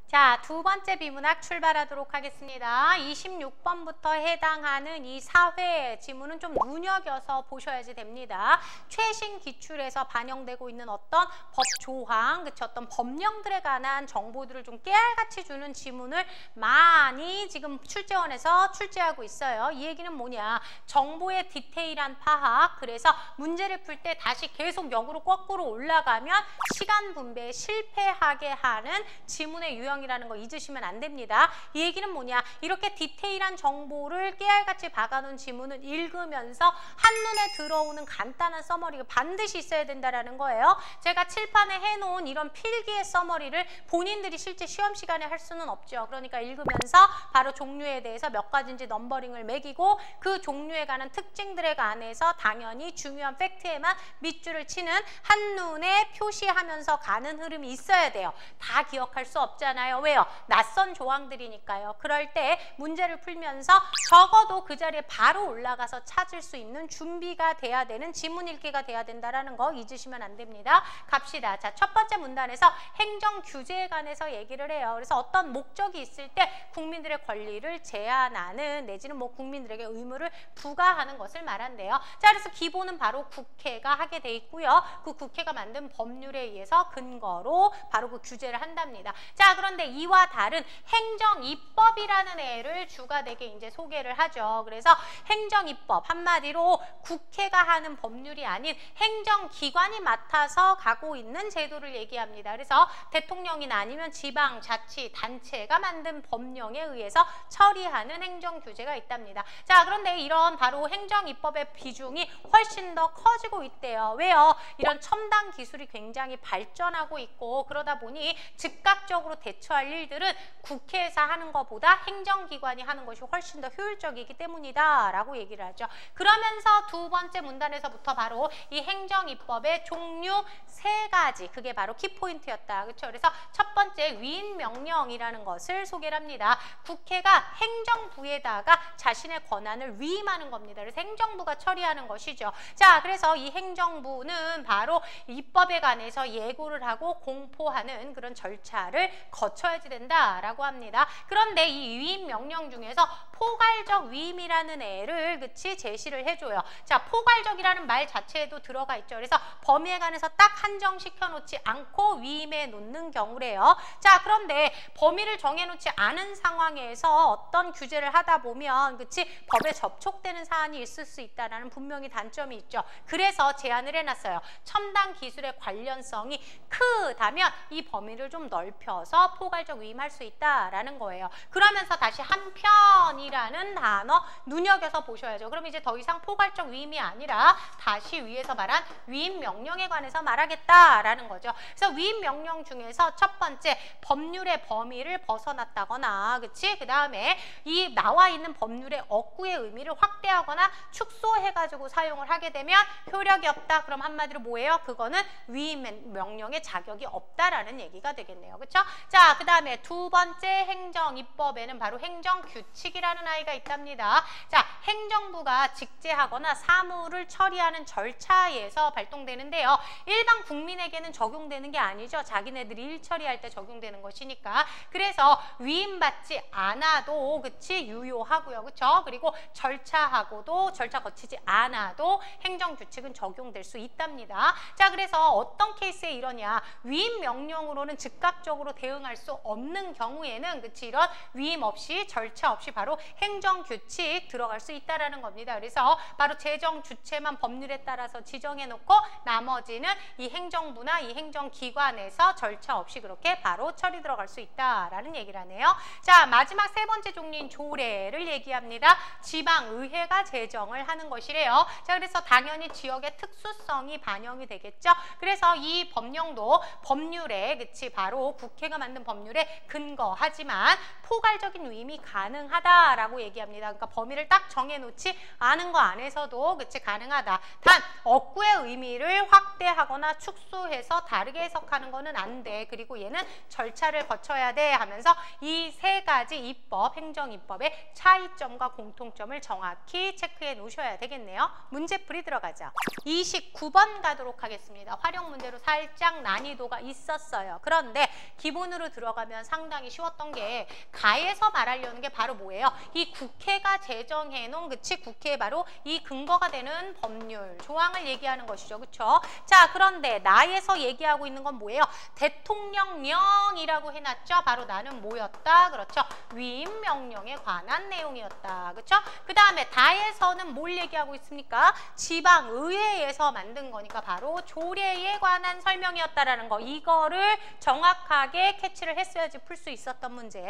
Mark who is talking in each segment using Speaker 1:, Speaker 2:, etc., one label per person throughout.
Speaker 1: 자, 두 번째 비문학 출발하도록 하겠습니다. 26번부터 해당하는 이 사회 지문은 좀 눈여겨서 보셔야지 됩니다. 최신 기출에서 반영되고 있는 어떤 법 조항, 그치, 어떤 법령들에 관한 정보들을 좀 깨알같이 주는 지문을 많이 지금 출제원에서 출제하고 있어요. 이 얘기는 뭐냐? 정보의 디테일한 파악, 그래서 문제를 풀 때 다시 계속 역으로 거꾸로 올라가면 시간 분배에 실패하게 하는 지문의 유형이라는 거 잊으시면 안 됩니다. 이 얘기는 뭐냐? 이렇게 디테일한 정보를 깨알같이 박아놓은 지문을 읽으면서 한눈에 들어오는 간단한 서머리가 반드시 있어야 된다는 거예요. 제가 칠판에 해놓은 이런 필기의 서머리를 본인들이 실제 시험 시간에 할 수는 없죠. 그러니까 읽으면서 바로 종류에 대해서 몇 가지인지 넘버링을 매기고 그 종류에 관한 특징들에 관해서 당연히 중요한 팩트에만 밑줄을 치는 한눈에 표시하면서 가는 흐름이 있어야 돼요. 다 기억할 수 없잖아요. 왜요? 낯선 조항들이니까요. 그럴 때 문제를 풀면서 적어도 그 자리에 바로 올라가서 찾을 수 있는 준비가 돼야 되는 지문 읽기가 돼야 된다는 거 잊으시면 안 됩니다. 갑시다. 자, 첫 번째 문단에서 행정 규제에 관해서 얘기를 해요. 그래서 어떤 목적이 있을 때 국민들의 권리를 제한하는 내지는 뭐 국민들에게 의무를 부과하는 것을 말한대요. 자, 그래서 기본은 바로 국회가 하게 돼 있고요. 그 국회가 만든 법률에 의해서 근거로 바로 그 규제를 한답니다. 자, 그런데 이와 다른 행정입법이라는 애를 주가 되게 이제 소개를 하죠. 그래서 행정입법, 한마디로 국회가 하는 법률이 아닌 행정기관이 맡아서 가고 있는 제도를 얘기합니다. 그래서 대통령이나 아니면 지방자치단체가 만든 법령에 의해서 처리하는 행정규제가 있답니다. 자, 그런데 이런 바로 행정입법의 비중이 훨씬 더 커지고 있대요. 왜요? 이런 첨단 기술이 굉장히 발전하고 있고 그러다 보니 즉각적으로 대처할 일들은 국회에서 하는 것보다 행정기관이 하는 것이 훨씬 더 효율적이기 때문이다 라고 얘기를 하죠. 그러면서 두 번째 문단에서부터 바로 이 행정입법의 종류 세 가지, 그게 바로 키포인트였다. 그렇죠? 그래서 첫 번째 위임명령이라는 것을 소개를 합니다. 국회가 행정부에다가 자신의 권한을 위임하는 겁니다. 그래서 행정부가 처리하는 것이죠. 자, 그래서 이 행정부는 바로 입법에 관해서 예고를 하고 공포하는 그런 절차를 거쳐야지 된다라고 합니다. 그런데 이 위임 명령 중에서 포괄적 위임이라는 애를 그치 제시를 해줘요. 자, 포괄적이라는 말 자체에도 들어가 있죠. 그래서 범위에 관해서 딱 한정시켜 놓지 않고 위임해 놓는 경우래요. 자, 그런데 범위를 정해놓지 않은 상황에서 어떤 규제를 하다 보면 그치 법에 접촉되는 사안이 있을 수 있다는 분명히 단점이 있죠. 그래서 제안을 해놨어요. 첨단 기술의 관련성이 크다면 이 범위를 좀 넓혀서 포괄적 위임할 수 있다라는 거예요. 그러면서 다시 한편이라는 단어 눈여겨서 보셔야죠. 그럼 이제 더 이상 포괄적 위임이 아니라 다시 위에서 말한 위임 명령에 관해서 말하겠다라는 거죠. 그래서 위임 명령 중에서 첫 번째 법률의 범위를 벗어났다거나, 그치? 그 다음에 이 나와 있는 법률의 억구의 의미를 확대하거나 축소해가지고 사용을 하게 되면 효력이 없다. 그럼 한마디로 뭐예요? 그거는 위임 명령의 자격이 없다라는 얘기가 되겠네요. 그렇죠? 자, 그 다음에 두 번째 행정입법에는 바로 행정규칙이라는 아이가 있답니다. 자, 행정부가 직제하거나 사무를 처리하는 절차에서 발동되는데요. 일반 국민에게는 적용되는 게 아니죠. 자기네들이 일 처리할 때 적용되는 것이니까. 그래서 위임받지 않아도 그치 유효하고요. 그렇죠? 그리고 절차하고도 절차 거치지 않아도 행정규칙은 적용될 수 있답니다. 자, 그래서 어떤 케이스에 이러냐? 위임 명령으로는 즉각적으로 대응할 수 없는 경우에는 그치 이런 위임 없이 절차 없이 바로 행정규칙 들어갈 수 있다라는 겁니다. 그래서 바로 재정 주체만 법률에 따라서 지정해 놓고 나머지는 이 행정부나 이 행정기관에서 절차 없이 그렇게 바로 처리 들어갈 수 있다라는 얘기를 하네요. 자, 마지막 세 번째 종류인 조례를 얘기합니다. 지방의회가 제정을 하는 것이래요. 자, 그래서 당연히 지역의 특수성이 반영이 되겠죠. 그래서 이 법령도 법률에 그치 바로 국회가 만든 법률에 근거하지만 포괄적인 위임이 가능하다라는 있다라고 얘기합니다. 그러니까 범위를 딱 정해놓지 않은 거 안에서도 그치 가능하다. 단 어구의 의미를 확대하거나 축소해서 다르게 해석하는 거는 안 돼. 그리고 얘는 절차를 거쳐야 돼 하면서 이 세 가지 입법, 행정입법의 차이점과 공통점을 정확히 체크해 놓으셔야 되겠네요. 문제풀이 들어가죠. 29번 가도록 하겠습니다. 활용 문제로 살짝 난이도가 있었어요. 그런데 기본으로 들어가면 상당히 쉬웠던 게 가에서 말하려는 게 바로 뭐예요? 이 국회가 제정해 놓은 그치 국회에 바로 이 근거가 되는 법률 조항을 얘기하는 것이죠. 그쵸? 자, 그런데 나에서 얘기하고 있는 건 뭐예요? 대통령령이라고 해놨죠. 바로 나는 뭐였다? 그렇죠. 위임 명령에 관한 내용이었다. 그쵸? 그 다음에 다에서는 뭘 얘기하고 있습니까? 지방의회에서 만든 거니까 바로 조례에 관한 설명이었다라는 거. 이거를 정확하게 캐치를 했어야지 풀 수 있었던 문제.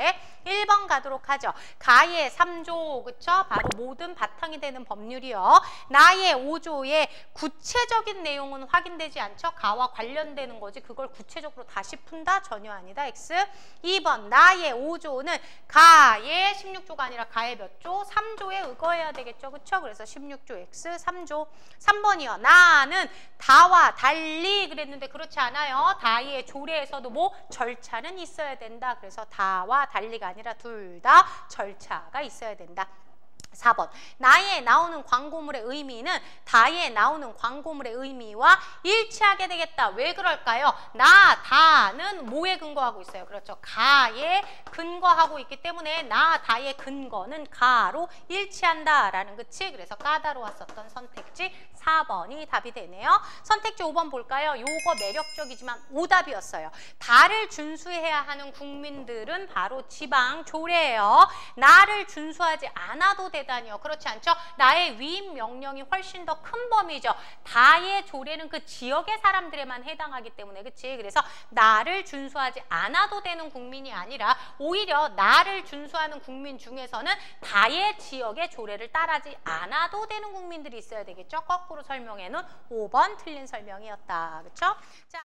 Speaker 1: 1번 가도록 하죠. 가의 3조, 그쵸? 바로 모든 바탕이 되는 법률이요. 나의 5조의 구체적인 내용은 확인되지 않죠? 가와 관련되는 거지. 그걸 구체적으로 다시 푼다? 전혀 아니다. X. 2번 나의 5조는 가의 16조가 아니라 가의 몇 조? 3조에 의거해야 되겠죠. 그쵸? 그래서 16조 X 3조. 3번이요. 나는 다와 달리 그랬는데 그렇지 않아요. 다의 조례에서도 뭐 절차는 있어야 된다. 그래서 다와 달리가 아니라 둘 다 절차가 있어야 된다. 4번 나에 나오는 광고물의 의미는 다에 나오는 광고물의 의미와 일치하게 되겠다. 왜 그럴까요? 나, 다는 뭐에 근거하고 있어요? 그렇죠. 가에 근거하고 있기 때문에 나, 다의 근거는 가로 일치한다라는 그치? 그래서 까다로웠었던 선택지 4번이 답이 되네요. 선택지 5번 볼까요? 요거 매력적이지만 오답이었어요. 다를 준수해야 하는 국민들은 바로 지방 조례예요. 나를 준수하지 않아도 되다니요. 그렇지 않죠? 나의 위임 명령이 훨씬 더 큰 범위죠. 다의 조례는 그 지역의 사람들에만 해당하기 때문에 그치? 그래서 나를 준수하지 않아도 되는 국민이 아니라 오히려 나를 준수하는 국민 중에서는 다의 지역의 조례를 따르지 않아도 되는 국민들이 있어야 되겠죠? 거꾸로 설명해놓은 5번 틀린 설명이었다. 그렇죠? 자.